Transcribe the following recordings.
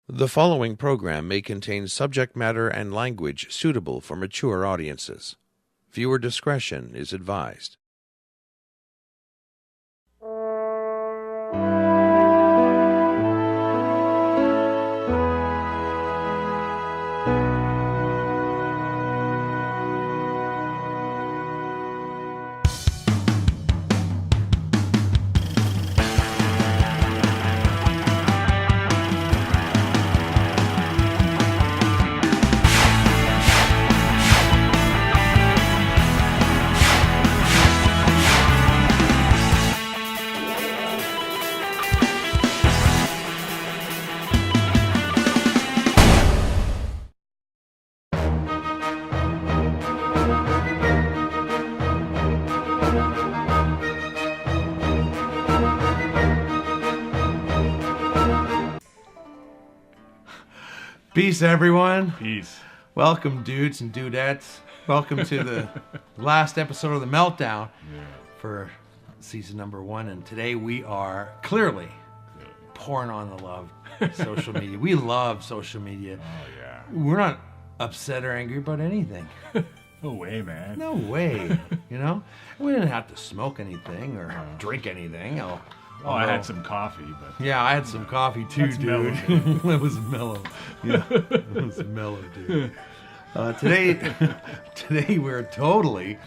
The following program may contain subject matter and language suitable for mature audiences. Viewer discretion is advised. Peace, everyone. Peace. Welcome, dudes and dudettes. Welcome to the last episode of the Meltdown for season number 1. And today we are clearly pouring on the love of social media. We love social media. Oh, yeah. We're not upset or angry about anything. No way, man. No way. You know? We didn't have to smoke anything or drink anything. Oh, I had some coffee, but... Yeah, I had some coffee too, That's dude. mellow. It was mellow. Yeah, it was mellow, dude. Today we're totally,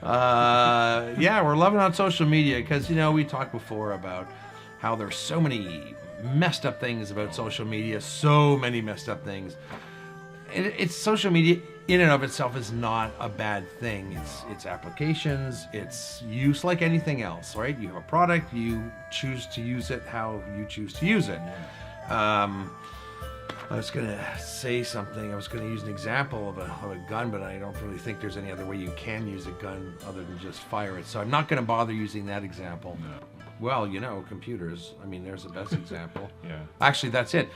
we're loving on social media because, you know, we talked before about how there's so many messed up things about social media, so many messed up things. It's social media in and of itself is not a bad thing. It's applications, it's use like anything else, right? You have a product, you choose to use it how you choose to use it. I was gonna say something. I was gonna use an example of a gun, but I don't really think there's any other way you can use a gun other than just fire it. So I'm not gonna bother using that example. No. Well, you know, computers. I mean, there's the best example. Yeah. Actually, that's it.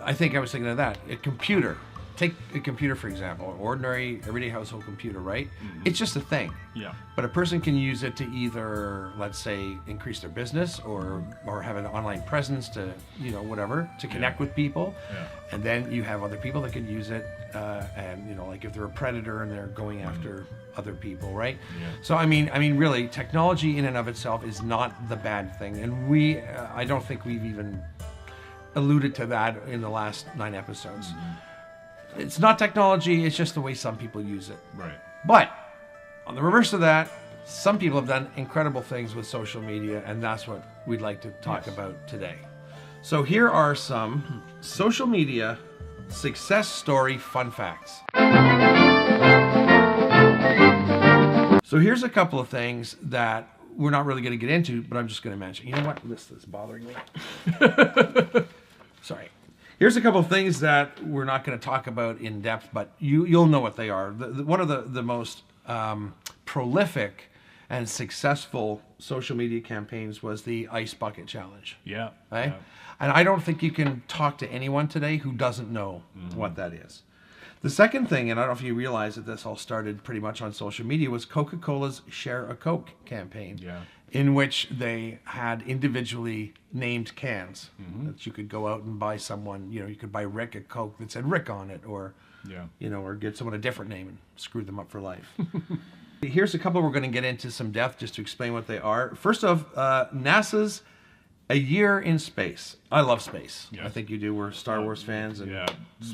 I think I was thinking of that. A computer. Take a computer, for example, an ordinary, everyday household computer, right? Mm-hmm. It's just a thing. Yeah. But a person can use it to either, let's say, increase their business or have an online presence to, you know, whatever, to connect with people. Yeah. And then you have other people that can use it, and, you know, like if they're a predator and they're going after other people, right? Yeah. So, I mean, really, technology in and of itself is not the bad thing. And I don't think we've even alluded to that in the last 9 episodes. Mm-hmm. It's not technology, it's just the way some people use it. Right. But on the reverse of that, some people have done incredible things with social media, and that's what we'd like to talk about today. So here are some social media success story fun facts. So here's a couple of things that we're not really going to get into, but I'm just going to mention. You know what? This is bothering me. Sorry. Here's a couple of things that we're not going to talk about in depth, but you'll know what they are. One of the most prolific and successful social media campaigns was the Ice Bucket Challenge. Yeah. Right? Yeah. And I don't think you can talk to anyone today who doesn't know what that is. The second thing, and I don't know if you realize that this all started pretty much on social media, was Coca-Cola's Share a Coke campaign. Yeah. In which they had individually named cans that you could go out and buy someone, you know, you could buy Rick a Coke that said Rick on it, or, you know, or get someone a different name and screw them up for life. Here's a couple we're going to get into some depth just to explain what they are. First off, NASA's A Year in Space. I love space. Yes. I think you do. We're Star Wars fans, and Yeah.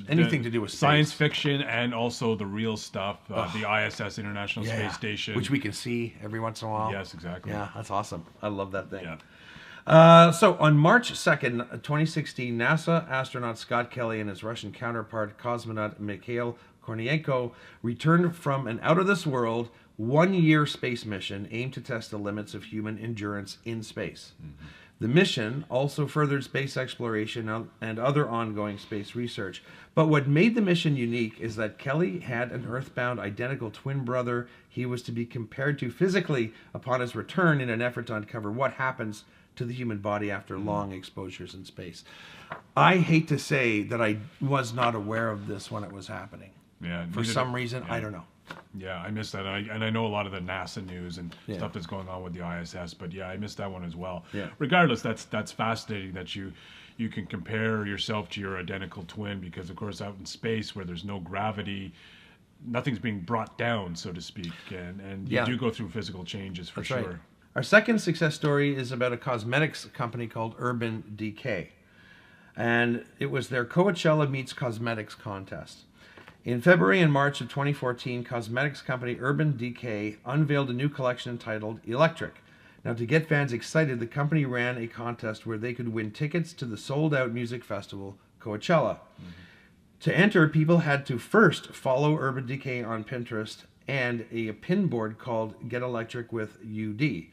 anything to do with space. Science fiction and also the real stuff, the ISS, International Space Station. Which we can see every once in a while. Yes, exactly. Yeah, that's awesome. I love that thing. Yeah. So on March 2nd, 2016, NASA astronaut Scott Kelly and his Russian counterpart, cosmonaut Mikhail Kornienko, returned from an out-of-this-world 1-year space mission aimed to test the limits of human endurance in space. Mm-hmm. The mission also furthered space exploration and other ongoing space research. But what made the mission unique is that Kelly had an Earthbound identical twin brother he was to be compared to physically upon his return in an effort to uncover what happens to the human body after long exposures in space. I hate to say that I was not aware of this when it was happening. Yeah. For some reason, I don't know. Yeah, I missed that. And I know a lot of the NASA news and stuff that's going on with the ISS, but yeah, I missed that one as well. Yeah. Regardless, that's fascinating that you you can compare yourself to your identical twin, because of course out in space where there's no gravity, nothing's being brought down, so to speak, and you do go through physical changes for sure. Right. Our second success story is about a cosmetics company called Urban Decay. And it was their Coachella Meets Cosmetics contest. In February and March of 2014, cosmetics company Urban Decay unveiled a new collection entitled Electric. Now, to get fans excited, the company ran a contest where they could win tickets to the sold-out music festival, Coachella. Mm-hmm. To enter, people had to first follow Urban Decay on Pinterest and a pin board called Get Electric with UD,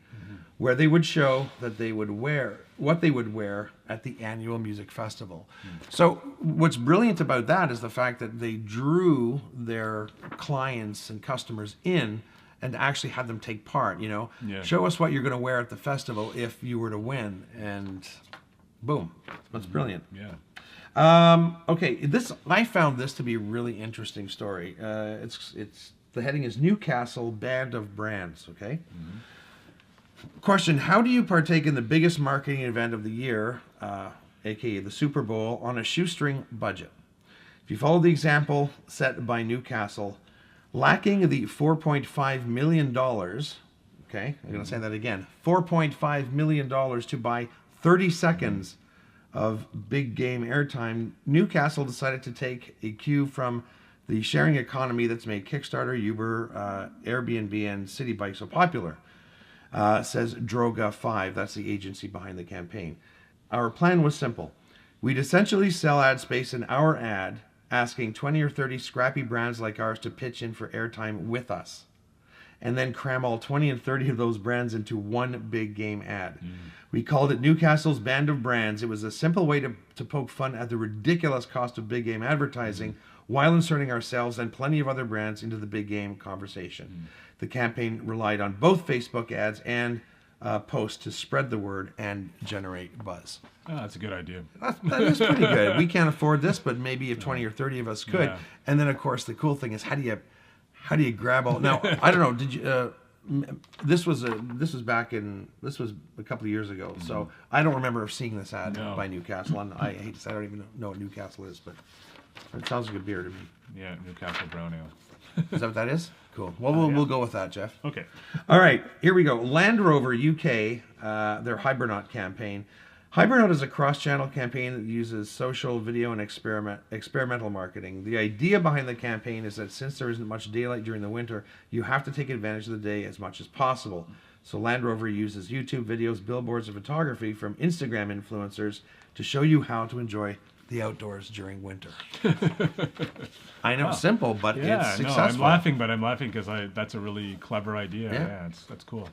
where they would show that they would wear what they would wear at the annual music festival. So what's brilliant about that is the fact that they drew their clients and customers in and actually had them take part, you know. Show us what you're going to wear at the festival if you were to win, and boom. That's brilliant. Okay, I found this to be a really interesting story. It's the heading is Newcastle Band of Brands, okay? Question, how do you partake in the biggest marketing event of the year, aka the Super Bowl, on a shoestring budget? If you follow the example set by Newcastle, lacking the $4.5 million, okay, I'm going to say that again, $4.5 million to buy 30 seconds of big game airtime, Newcastle decided to take a cue from the sharing economy that's made Kickstarter, Uber, Airbnb, and City Bike so popular. Says Droga5, that's the agency behind the campaign. Our plan was simple. We'd essentially sell ad space in our ad, asking 20 or 30 scrappy brands like ours to pitch in for airtime with us, and then cram all 20 and 30 of those brands into one big game ad. We called it Newcastle's Band of Brands. It was a simple way to poke fun at the ridiculous cost of big game advertising while inserting ourselves and plenty of other brands into the big game conversation. The campaign relied on both Facebook ads and posts to spread the word and generate buzz. Oh, that's a good idea. That is pretty good. We can't afford this, but maybe if 20 or 30 of us could. And then, of course, the cool thing is, how do you grab all? Now, I don't know. Did you? This was a couple of years ago, so I don't remember seeing this ad by Newcastle. And I hate to say, I don't even know what Newcastle is, but it sounds like a beer to me. Yeah, Newcastle Brown Ale. Is that what that is? Cool. Well, we'll go with that, Jeff. Okay. All right, here we go. Land Rover UK, their Hibernaut campaign. Hibernaut is a cross-channel campaign that uses social, video, and experimental marketing. The idea behind the campaign is that since there isn't much daylight during the winter, you have to take advantage of the day as much as possible. So Land Rover uses YouTube videos, billboards, and photography from Instagram influencers to show you how to enjoy the outdoors during winter. I know, simple, but it's successful. I'm laughing because that's a really clever idea. Yeah, that's cool.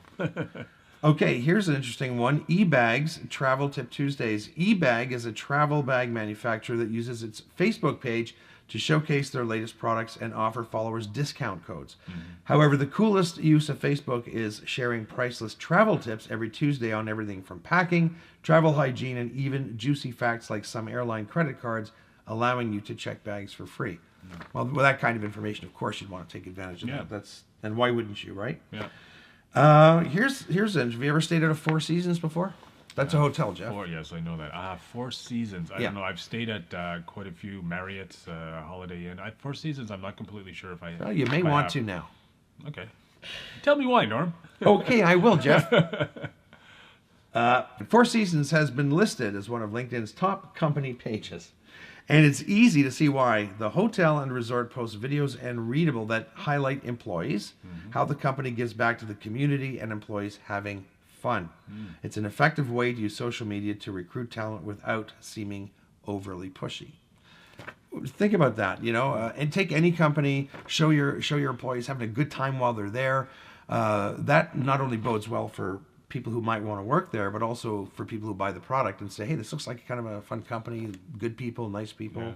Okay, here's an interesting one. eBags Travel Tip Tuesdays. eBag is a travel bag manufacturer that uses its Facebook page to showcase their latest products and offer followers discount codes. However, the coolest use of Facebook is sharing priceless travel tips every Tuesday on everything from packing, travel hygiene, and even juicy facts like some airline credit cards, allowing you to check bags for free. Well, with that kind of information, of course, you'd want to take advantage of that. And why wouldn't you, right? Here's have you ever stayed at a Four Seasons before? That's a hotel, Jeff. Yes, I know that. Four Seasons. I don't know. I've stayed at quite a few Marriott's, Holiday Inn. Four Seasons, I'm not completely sure if I... Well, you may want to now. Okay. Tell me why, Norm. Okay, I will, Jeff. Four Seasons has been listed as one of LinkedIn's top company pages. And it's easy to see why. The hotel and resort posts videos and readable that highlight employees, how the company gives back to the community, and employees having fun. It's an effective way to use social media to recruit talent without seeming overly pushy. Think about that, and take any company, show your employees having a good time while they're there. That not only bodes well for people who might want to work there, but also for people who buy the product and say, hey, this looks like kind of a fun company, good people, nice people.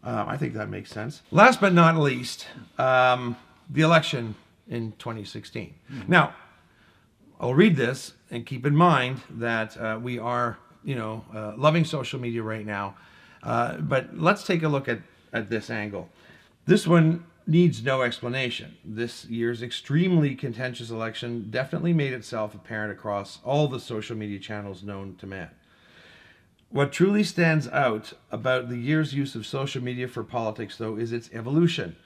I think that makes sense. Last but not least, the election in 2016. Now, I'll read this and keep in mind that we are, loving social media right now. But let's take a look at this angle. This one needs no explanation. This year's extremely contentious election definitely made itself apparent across all the social media channels known to man. What truly stands out about the year's use of social media for politics, though, is its evolution.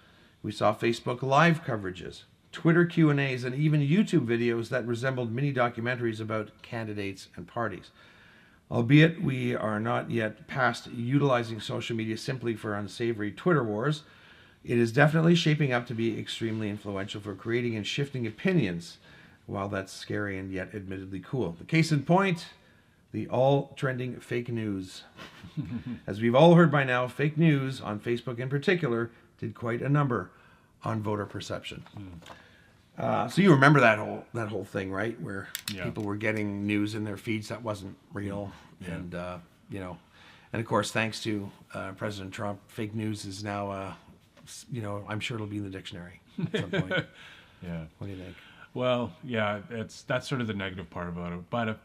We saw Facebook Live coverages, Twitter Q&As, and even YouTube videos that resembled mini documentaries about candidates and parties. Albeit we are not yet past utilizing social media simply for unsavory Twitter wars, it is definitely shaping up to be extremely influential for creating and shifting opinions. While that's scary and yet admittedly cool. The case in point, the all-trending fake news. As we've all heard by now, fake news, on Facebook in particular, did quite a number on voter perception. So you remember that whole thing, right? Where people were getting news in their feeds that wasn't real. Yeah. And, and of course, thanks to President Trump, fake news is now, I'm sure it'll be in the dictionary at some point. Yeah. What do you think? Well, yeah, that's sort of the negative part about it. But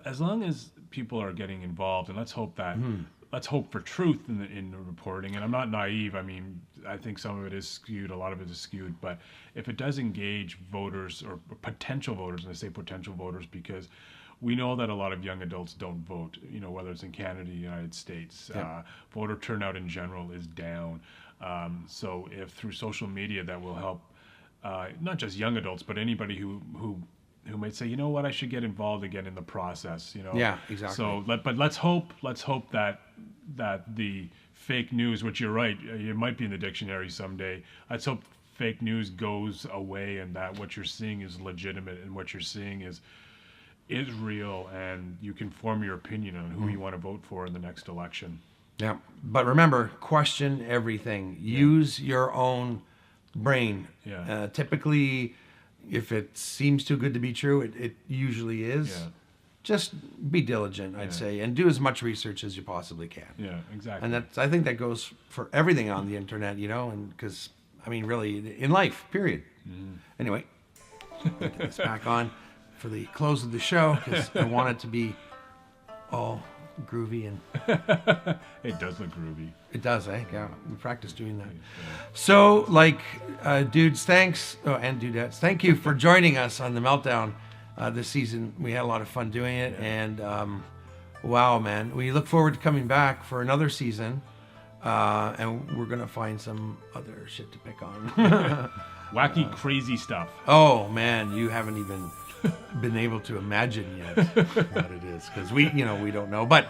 as long as people are getting involved, and let's hope for truth in the reporting. And I'm not naive. I mean, I think some of it is skewed, a lot of it is skewed. But if it does engage voters or potential voters, and I say potential voters because we know that a lot of young adults don't vote. Whether it's in Canada, the United States, voter turnout in general is down. So if through social media that will help. Not just young adults, but anybody who might say, you know what, I should get involved again in the process. Yeah, exactly. So, but let's hope that the fake news, which you're right, it might be in the dictionary someday. Let's hope fake news goes away and that what you're seeing is legitimate and what you're seeing is real, and you can form your opinion on who you want to vote for in the next election. Yeah, but remember, question everything. Use your own brain. Yeah. Typically, if it seems too good to be true, it usually is. Yeah. Just be diligent, I'd say, and do as much research as you possibly can. Yeah, exactly. And I think that goes for everything on the internet, and because, really, in life, period. Anyway, get this back on for the close of the show, because I want it to be all groovy and it does look groovy. It does, eh? Yeah, we practice doing that. So, dudes, thanks, and dudettes, thank you for joining us on the Meltdown this season. We had a lot of fun doing it, and wow, man, we look forward to coming back for another season, and we're gonna find some other shit to pick on. Wacky, crazy stuff. Oh man, you haven't even been able to imagine yet what it is, because we don't know, but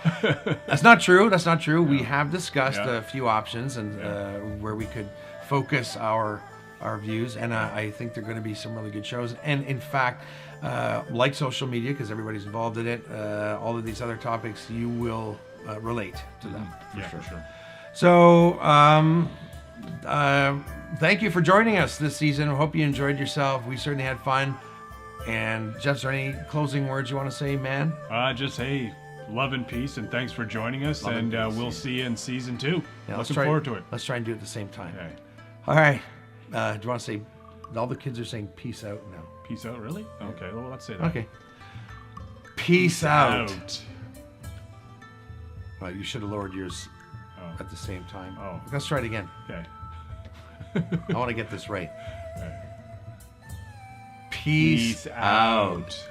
that's not true. No. We have discussed a few options and where we could focus our views, and I think they're going to be some really good shows. And in fact, like social media, because everybody's involved in it, all of these other topics, you will relate to them for sure. So thank you for joining us this season. I hope you enjoyed yourself. We certainly had fun. And Jeff, is there any closing words you want to say, man? Just hey, love and peace, and thanks for joining us. Love and we'll see you in season 2. Yeah, Looking forward to it. Let's try and do it at the same time. Okay. All right. Do you want to say? All the kids are saying peace out now. Peace out, really? Okay. Well, let's say that. Okay. Peace out. Well, you should have lowered yours at the same time. Oh. Let's try it again. Okay. I want to get this right. Okay. Peace out.